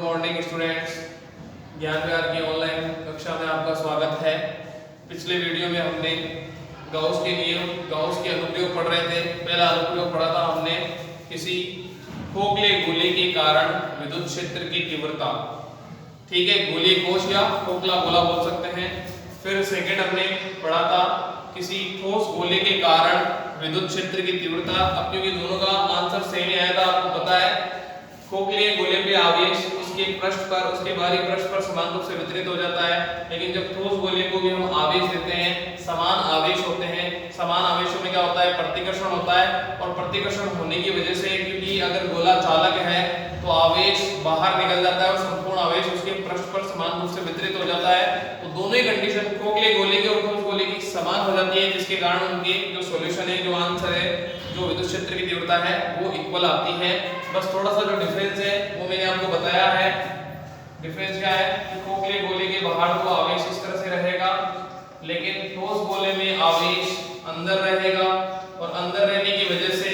Morning students, ज्ञान विहार की online कक्षा में आपका स्वागत है। पिछले वीडियो में हमने गाउस के नियम, गाउस के अनुप्रयोग पढ़ रहे थे। पहला अनुप्रयोग पढ़ा था हमने किसी खोखले गोले के कारण विद्युत क्षेत्र की तीव्रता। ठीक है, गोली कोश या खोखला गोला बोल सकते हैं। फिर सेकंड हमने पढ़ा था किसी ठोस गोले के कारण विद्युत क्षेत्र की तीव्रता। अब क्योंकि दोनों का आंसर सेम ही आया था, आपको पता है खोखले गोले पे आवेश उसके पृष्ठ पर, उसके बाहरी पृष्ठ पर समान रूप से वितरित हो जाता है। लेकिन जब ठोस गोले को भी हम आवेश देते हैं, समान आवेश होते हैं। समान आवेशों में क्या होता है, प्रतिकर्षण होता है। और प्रतिकर्षण होने की वजह से, क्योंकि अगर गोला चालक है तो आवेश बाहर निकल जाता है और संपूर्ण आवेश उसके पृष्ठ पर समान रूप से वितरित हो जाता है। तो दोनों ही कंडीशन खोखले गोले की और ठोस गोले की समान हो जाती है, जिसके कारण उनके जो सॉल्यूशन है, जो आंसर है, जो विद्युत क्षेत्र की तीव्रता है, वो इक्वल आती है। बस थोड़ा सा जो डिफरेंस है वो मैंने आपको बताया है। डिफरेंस क्या है कि खोखले गोले के बाहर तो आवेश इस तरह से रहेगा, लेकिन ठोस गोले में आवेश अंदर रहेगा और अंदर रहने की वजह से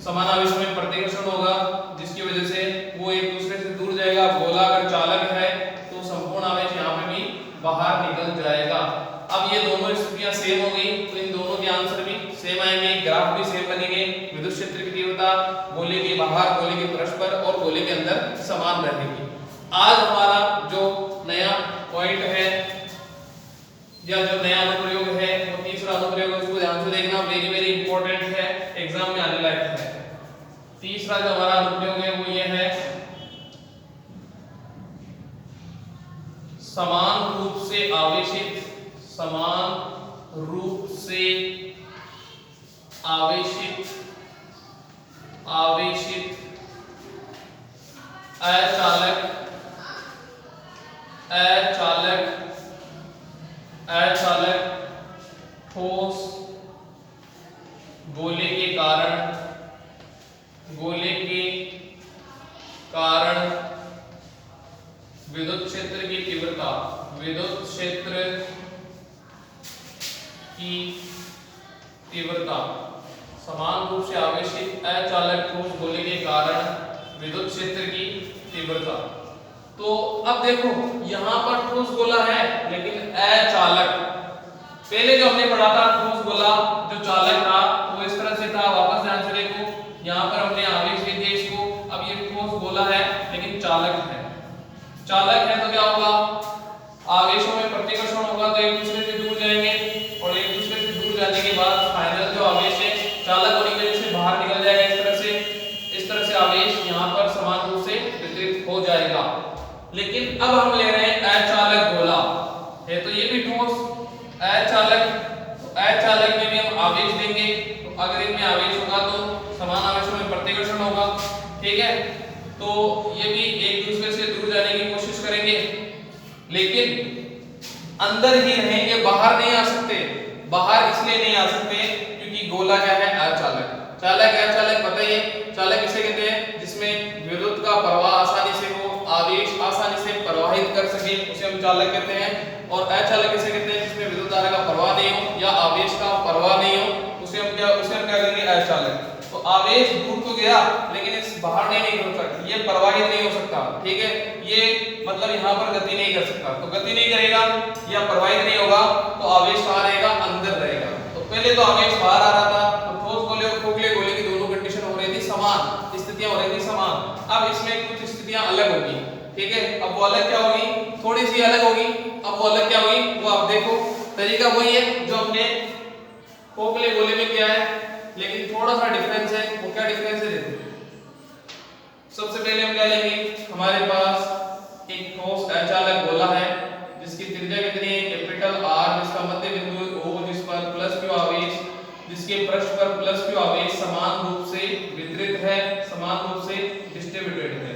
समान आवेशों में प्रतिकर्षण होगा, जिसकी वजह से वो एक दूसरे से दूर जाएगा। गोला अगर चालक है तो संपूर्ण आवेश यहाँ पे भी बाहर निकल जाएगा। अब ये दोनों स्थितियां सेम हो गई तो इन दोनों के आंसर भी सेम आएंगे, ग्राफ भी सेम बनेंगे। विद्युत क्षेत्र की तीव्रता गोले के बाहर, गोले के पृष्ठ पर और गोले के अंदर समान रहेगी। आज हमारा जो नया पॉइंट है या जो नया अनुप्रयोग है वो तीसरा अनुप्रयोग है। उसको ध्यान से देखना, वेरी वेरी इंपॉर्टेंट है, एग्जाम में आने लायक है। तीसरा जो हमारा अनुप्रयोग है वो ये है, समान रूप से आवेशित अचालक ठोस गोले के कारण विद्युत क्षेत्र की तीव्रता समान रूप से आवेशित अचालक ठोस गोले के कारण विद्युत क्षेत्र की तीव्रता। तो अब देखो यहां पर ठोस गोला है लेकिन अचालक। पहले जो हमने पढ़ा था ठोस गोला जो चालक था वो इस तरह से था। वापस ध्यान से देखो, यहां पर हमने आवेश दे दिया इसको। अब ये ठोस गोला है लेकिन चालक है। चालक है तो क्या होगा, आवेशों में प्रतिकर्षण होगा तो एक दूसरे से दूर जाएंगे और एक दूसरे से दूर जाने के बाद फाइनल जो आवेश है चालक होने की वजह से बाहर निकल जाएगा। इस तरह से आवेश यहाँ पर समान रूप से वितरित हो जाएगा। लेकिन अब हम ले रहे हैं अचालक गोला है, तो ये भी ठोस अचालक। तो अचालक में भी हम आवेश देंगे, तो अगर इनमें आवेश होगा तो समान आवेशों में प्रतिकर्षण होगा। ठीक है, तो ये भी एक दूसरे से दूर जाने की कोशिश करेंगे, लेकिन अंदर ही रहेंगे, बाहर नहीं आ सकते। बाहर इसलिए नहीं आ सकते क्योंकि गोला क्या है, अचालक। चालक अचालक बताइए, चालक किसे कहते हैं, जिसमें विद्युत का प्रवाह आसानी से हो, आवेश आसानी से प्रवाहित कर सके, उसे हम चालक कहते हैं। और अचालक किसे कहते हैं, जिसमें विद्युत धारा का प्रवाह नहीं हो या आवेश का प्रवाह नहीं हो, उसे हम क्या कहेंगे, अचालक। तो आवेश दूर तो गया लेकिन इस बाहर नहीं हो सकता, ये प्रवाहित नहीं हो सकता। ठीक है, ये मतलब यहाँ पर गति नहीं कर सकता। तो गति नहीं करेगा या प्रवाहित नहीं होगा तो आवेश कहाँ रहेगा, अंदर रहेगा। तो पहले तो आवेश बाहर आ रहा था, तो ठोस गोले और खोखले गोले की दोनों कंडीशन हो रही थी समान, स्थितियां हो रही थी समान। अब इसमें कुछ स्थितियां अलग होगी। ठीक है, अब वो अलग क्या होगी, थोड़ी सी अलग होगी। अब वो अलग क्या होगी वो आप देखो, तरीका वही है जो हमने खोखले गोले में किया है, लेकिन थोड़ा सा डिफरेंस है। वो क्या डिफरेंस है देखो। सबसे पहले हम क्या लेंगे, हमारे पास एक ठोस अचालक गोला है जिसकी त्रिज्या कितनी है, कैपिटल R, जिसका मध्य बिंदु O, जिस पर प्लस Q आवेश, जिसके पृष्ठ पर प्लस Q आवेश समान रूप से वितरित है, समान रूप से डिस्ट्रीब्यूटेड है।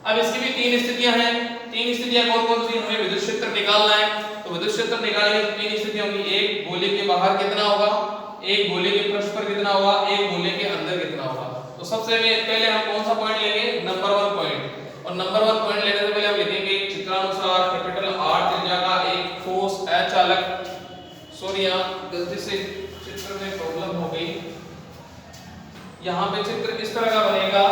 अब इसकी भी तीन स्थितियां हैं। तीन स्थितियां कौन कौन सी, हमें विद्युत क्षेत्र निकालना है। तो विद्युत क्षेत्र निकालने की तीन स्थितियां होंगी। एक, गोले के बाहर कितना होगा, एक गोले के पृष्ठ पर कितना होगा, एक गोले के अंदर कितना होगा। तो सबसे पहले हम कौन सा पॉइंट लेंगे, नंबर 1 पॉइंट। और नंबर 1 पॉइंट लेने से पहले हम लिखेंगे चित्रानुसार कैपिटल R त्रिज्या का एक ठोस अचालक। सॉरी यहाँ गलती से चित्र में प्रॉब्लम हो गई। यहाँ पे चित्र इस तरह का बनेगा,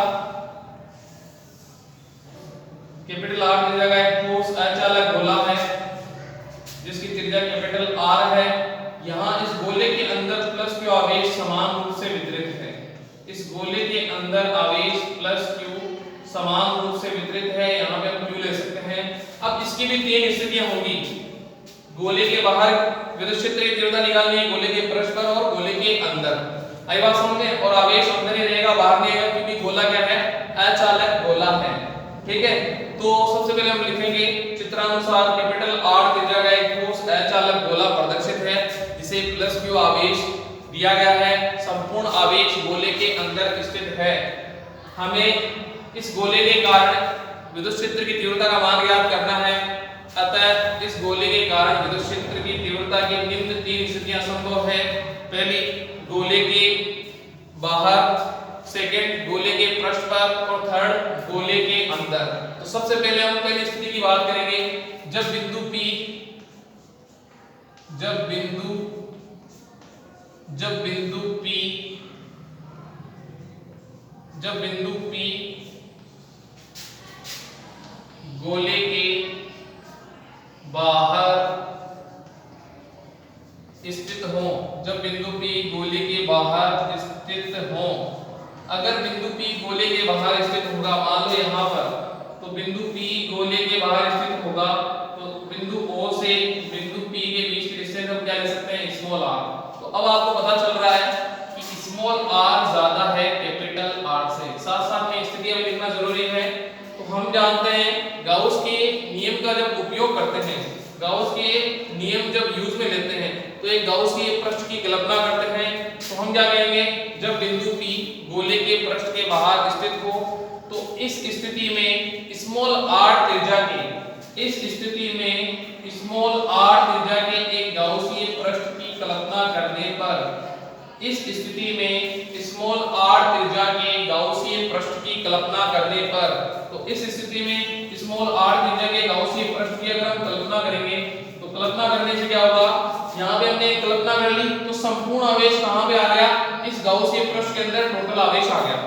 कैपिटल आर त्रिज्या का एक ठोस अचालक गोला है जिसकी त्रिज्या कैपिटल आर है। यहाँ इस गोले के अंदर प्लस क्यू आवेश समान रूप से वितरित है। इस गोले के अंदर आवेश प्लस क्यू समान रूप से वितरित है। यहाँ पे हम क्यू ले सकते हैं। अब इसकी भी तीन स्थितियां होंगी। गोले के बाहर विद्युत क्षेत्र की तीव्रता निकालनी है, गोले के पृष्ठ पर और गोले के अंदर। आई बात समझ में? और आवेश अंदर ही रहेगा, बाहर नहीं आएगा, क्योंकि गोला क्या है? अचालक गोला है। ठीक है, तो सबसे पहले हम लिखेंगे चित्रानुसार कैपिटल आर त्रिज्या का एक ठोस अचालक गोला प्रदर्शित है जिसे प्लस क्यू आवेश दिया गया है। संपूर्ण आवेश गोले के अंदर स्थित है। हमें इस गोले के कारण विद्युत क्षेत्र की तीव्रता का मान ज्ञात करना है। अतः इस गोले के कारण विद्युत क्षेत्र की तीव्रता की निम्न तीन स्थितियां संभव है। पहली, गोले के बाहर, सेकंड गोले के पृष्ठ पर और थर्ड गोले के अंदर। तो सबसे पहले हम पहली स्थिति की बात करेंगे। जब बिंदु P गोले के बाहर स्थित हो, जब बिंदु P गोले के बाहर स्थित हो, अगर बिंदु P गोले के बाहर स्थित होगा, मान लो यहाँ पर, तो बिंदु P गोले के बाहर स्थित होगा, तो बिंदु O से बिंदु P के बीच की डिस्टेंस हम क्या ले सकते हैं? Small r। तो अब आपको पता चल रहा है कि स्मॉल r ज्यादा है कैपिटल R से। साथ साथ में स्थिति में लिखना जरूरी है। तो हम जानते हैं गाउस के नियम का जब उपयोग करते हैं, गाउस के नियम जब यूज में लेते हैं, तो एक गाउस के पृष्ठ की कल्पना करते हैं। तो हम क्या कहेंगे? जब बिंदु P गोले के पृष्ठ के बाहर स्थित हो, तो इस स्थिति में स्मॉल r त्रिज्या के, इस स्थिति में स्मॉल r त्रिज्या के एक गाउसीय पृष्ठ की कल्पना करने पर, इस स्थिति में स्मॉल r त्रिज्या के गाउसीय पृष्ठ की कल्पना करने पर, तो इस स्थिति में स्मॉल r त्रिज्या के गाउसीय पृष्ठ की अगर हम कल्पना करेंगे, तो कल्पना करने से क्या होगा? यहाँ पे हमने कल्पना कर ली, तो संपूर्ण आवेश कहाँ पे आ गया? इस गाउसीय पृष्ठ के अंदर टोटल आवेश आ गया।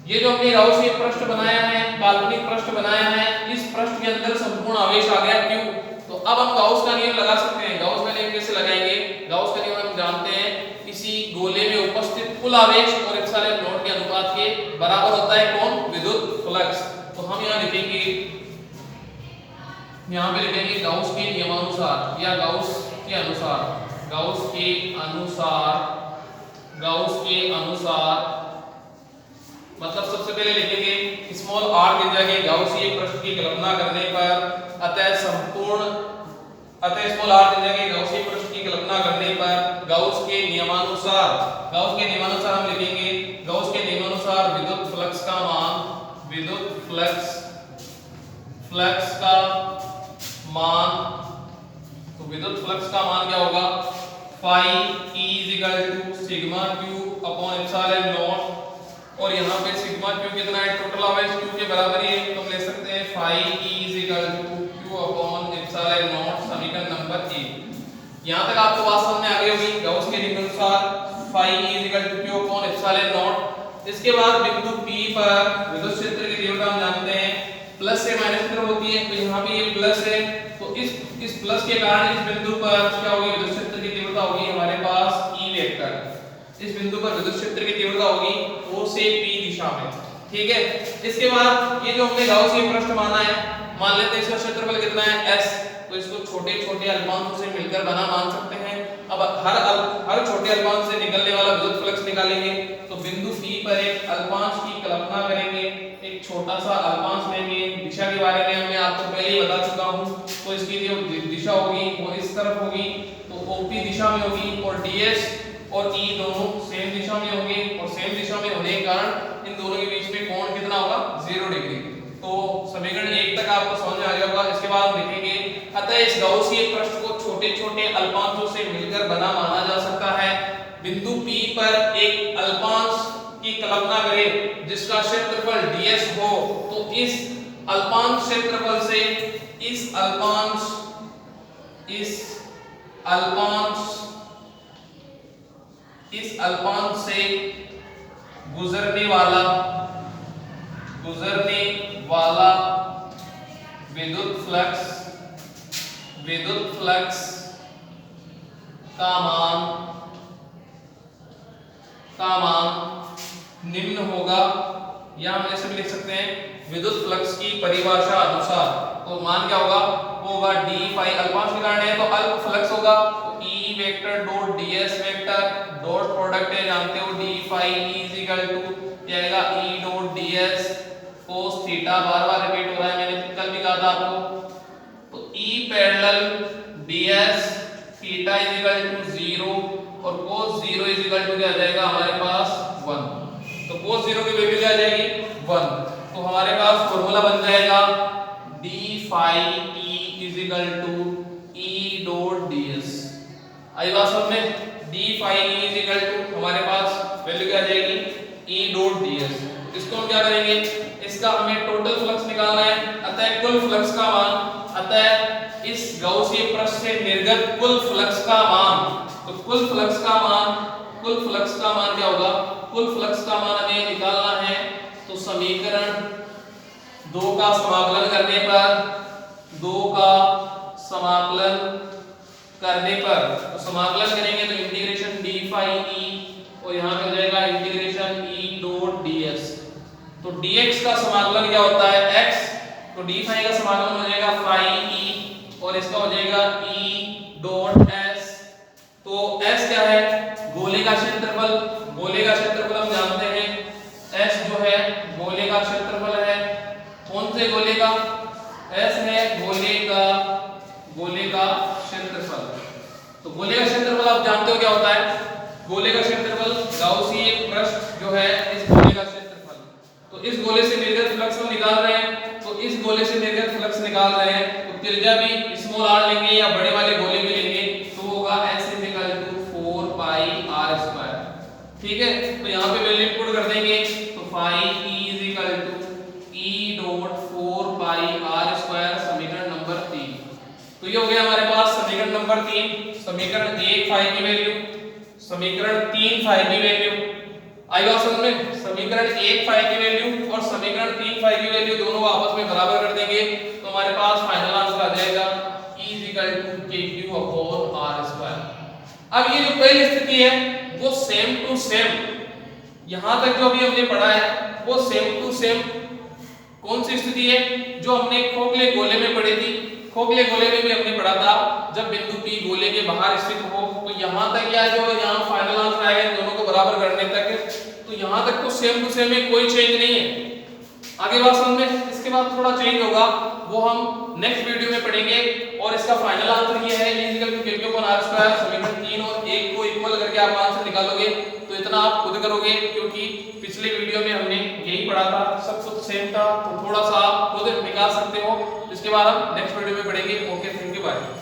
ये जो हमने गाउसीय पृष्ठ बनाया है, काल्पनिक पृष्ठ बनाया है, इस पृष्ठ के अंदर संपूर्ण आवेश आ गया। क्यों? तो अब हम गाउस का नियम लगा सकते हैं। गाउस का नियम कैसे लगाएंगे? गाउस का नियम हम जानते हैं, किसी गोले में उपस्थित कुल आवेश और एप्सिलॉन नॉट के अनुपात के बराबर होता है कौन? विद्युत फ्लक्स। तो हम यहाँ लिखेंगे, यहाँ पे लिखेंगे गाउस के नियमानुसार या गाउस के अनुसार, गाउस के अनुसार, गाउस के अनुसार, मतलब सबसे पहले लिखेंगे स्मॉल r त्रिज्या के गाउसीय पृष्ठ की कल्पना करने पर, अतः स्मॉल r त्रिज्या के गाउसीय पृष्ठ की कल्पना करने पर गाउस के नियमानुसार, गाउस के नियमानुसार हम लिखेंगे, गाउस के नियमानुसार विद्युत फ्लक्स का मान, विद्युत फ्लक्स का मान, तो विद्युत फ्लक्स का मान क्या होगा? phi E = sigma q upon epsilon not. और यहाँ पे सिग्मा q कितना है? टोटल आवेश q के बराबर ही है, तो हम ले सकते हैं phi E = q upon epsilon not, समीकरण नंबर 1। यहाँ तक आपको बात समझ में आ गई होगी। गाउस के नियमानुसार phi E = q upon epsilon not. इसके बाद बिंदु P पर विद्युत क्षेत्र की तीव्रता हम जानते हैं प्लस से माइनस की तरफ होती है, तो यहाँ पे ये प्लस है, तो इस प्लस के कारण इस बिंदु पर क्या होगी? विद्युत क्षेत्र की तीव्रता होगी हमारे पास E वेक्टर। इस बिंदु पर विद्युत क्षेत्र की तीव्रता होगी O से P दिशा में। ठीक है, इसके बाद ये जो हमने गाउसीय पृष्ठ माना है, मान लेते हैं इसका क्षेत्रफल कितना है? S। तो इसको छोटे छोटे अल्पांशों से मिलकर बना मान सकते हैं। अब हर छोटे अल्पांश से निकलने वाला विद्युत फ्लक्स निकालेंगे। तो बिंदु P पर एक अल्पांश की कल्पना करेंगे, एक छोटा सा अल्पांश लेंगे। दिशा के बारे में मैं आपको पहले ही बता चुका हूं, तो इसकी जो दिशा होगी वो इस तरफ होगी, तो OP दिशा में होगी, और DS और E दोनों सेम दिशा में होंगे, और सेम दिशा में होने के कारण इन दोनों के बीच में कोण कितना होगा? 0 डिग्री। तो समीकरण 1 तक आपको समझ में आ गया होगा। इसके बाद हम लिखेंगे, अतः इस गाउसीय पृष्ठ को छोटे छोटे अल्पांशों से मिलकर बना माना जा सकता है। बिंदु P पर एक अल्पांश की कल्पना करें जिसका क्षेत्रफल ds हो, तो इस अल्पांश क्षेत्रफल से इस अल्पांश से गुजरने वाला विद्युत फ्लक्स का मान निम्न होगा, या हम ऐसे भी लिख सकते हैं विद्युत फ्लक्स की परिभाषा अनुसार। तो मान क्या होगा, वो होगा डी फाई अल्फा के कारण है तो अल्फा फ्लक्स होगा, तो E vector dot DS vector dot product है जानते हो D phi is equal to क्या आएगा E dot DS cos theta, बार-बार रिपीट हो रहा है, मैंने कल भी कहा था आपको। तो E parallel DS theta is equal to 0 और कोस 0 इज इक्वल टू क्या आ जाएगा हमारे पास 1। तो कोस 0 की वैल्यू क्या आ जाएगी 1। तो हमारे पास फॉर्मूला बन जाएगा D phi E is equal to E dot DS. आई बात समझ में, D phi E is equal to हमारे पास वैल्यू क्या आ जाएगी ई डॉट डीएस। इसको हम क्या करेंगे, इसका हमें टोटल फ्लक्स निकालना है, अतः कुल फ्लक्स का मान, अतः इस गॉसियन पृष्ठ से निर्गत कुल फ्लक्स का मान, तो कुल फ्लक्स का मान क्या होगा, कुल फ्लक्स का मान हमें निकालना है। तो समीकरण 2 का समाकलन करने पर तो समाकलन करेंगे तो इंटीग्रेशन डी फाई ई और यहां पे हो जाएगा इंटीग्रेशन ई डॉट डीएस। तो dx का समाकलन क्या होता है x, तो d फाई का समाकलन हो जाएगा फाई e और इसका हो जाएगा e डॉट s। तो s क्या है, गोले का क्षेत्रफल हम जानते हैं, s जो है गोले का क्षेत्रफल है। कौन से गोले का, s है गोले का क्षेत्रफल। तो गोले का क्षेत्रफल आप जानते हो क्या होता है, गोले का क्षेत्रफल गाउसियन पृष्ठ जो है इस गोले का क्षेत्रफल। तो इस गोले से निर्गत फ्लक्स हम निकाल रहे हैं, तो इस गोले से निर्गत फ्लक्स निकाल रहे हैं तो त्रिज्या भी स्मॉल r लेंगे या बड़े वाले गोले भी लेंगे, तो होगा s = 4 पाई r²। ठीक है, तो यहां पे वैल्यू पुट कर देंगे तो फाई e = e डॉट 4 पाई r² समीकरण नंबर 3। तो ये हो गया हमारे पास समीकरण नंबर 3। समीकरण 1 फाई की वैल्यू, समीकरण 3 फाई की वैल्यू। आई बात समझ में, समीकरण 1 फाई की वैल्यू और समीकरण 3 फाई की वैल्यू दोनों आपस में बराबर कर देंगे तो हमारे पास फाइनल आंसर आ जाएगा E = kq/r²। अब ये जो पहली स्थिति है वो सेम टू सेम, यहां तक जो अभी हमने पढ़ा है वो सेम टू सेम कौन सी स्थिति है, जो हमने खोखले गोले में पढ़ी थी। खोखले गोले में भी हमने पढ़ा था जब बिंदु P गोले के बाहर स्थित हो, तो यहां तक या जो यहां फाइनल आंसर आएगा दोनों को बराबर करने तक, तो यहां तक तो सेम टू सेम है, कोई चेंज नहीं है। आगे बात समझ में, इसके बाद थोड़ा चेंज होगा वो हम नेक्स्ट वीडियो में पढ़ेंगे। और इसका फाइनल आंसर ये है E = kq/r²। समीकरण 3 और 1 को इक्वल करके आप आंसर निकालोगे तो इतना आप खुद करोगे, क्योंकि पिछले वीडियो में हमने यही पढ़ा था, सब कुछ सेम था, तो थोड़ा सा आप खुद निकाल सकते हो। इसके बाद हम नेक्स्ट वीडियो में पढ़ेंगे। Okay, thank you, bye.